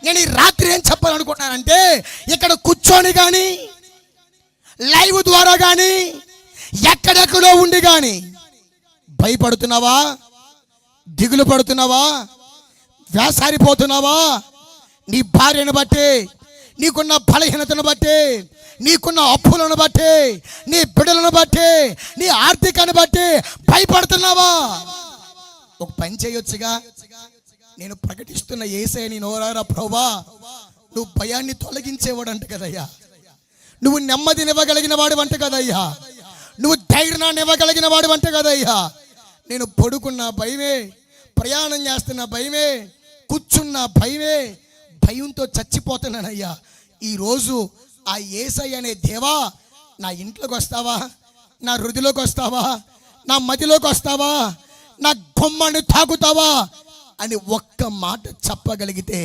నేను ఈ రాత్రి ఏం చెప్పాలనుకుంటున్నానంటే, ఇక్కడ కూర్చొని కానీ లైవ్ ద్వారా కానీ ఎక్కడెక్కడో ఉండి కానీ భయపడుతున్నావా, దిగులు పడుతున్నావా, వేసారిపోతున్నావా? నీ భార్యను బట్టి, నీకున్న బలహీనతను బట్టి, నీకున్న అప్పులను బట్టి, నీ బిడ్డలను బట్టి, నీ ఆర్థికాన్ని బట్టి భయపడుతున్నావా? ఒక పని చేయొచ్చుగా. నేను ప్రకటిస్తున్న యేసయ్యని నోరారా ప్రభువా, నువ్వు భయాన్ని తొలగించేవాడంట కదయ్యా, నువ్వు నెమ్మదినివ్వగలిగిన వాడు అంట కదయ్యా, నువ్వు ధైర్యాన్ని ఇవ్వగలిగిన వాడు అంట కదయ్యా. నేను పడుకున్న భయమే, ప్రయాణం చేస్తున్న భయమే, కూర్చున్న భయమే, భయంతో చచ్చిపోతున్నానయ్యా. ఈరోజు ఆ యేసయ్య అనే దేవా నా ఇంట్లోకి వస్తావా, నా హృదయలోకి వస్తావా, నా మదిలోకి వస్తావా, నా గుమ్మాన్ని తాకుతావా అని ఒక్క మాట చెప్పగలిగితే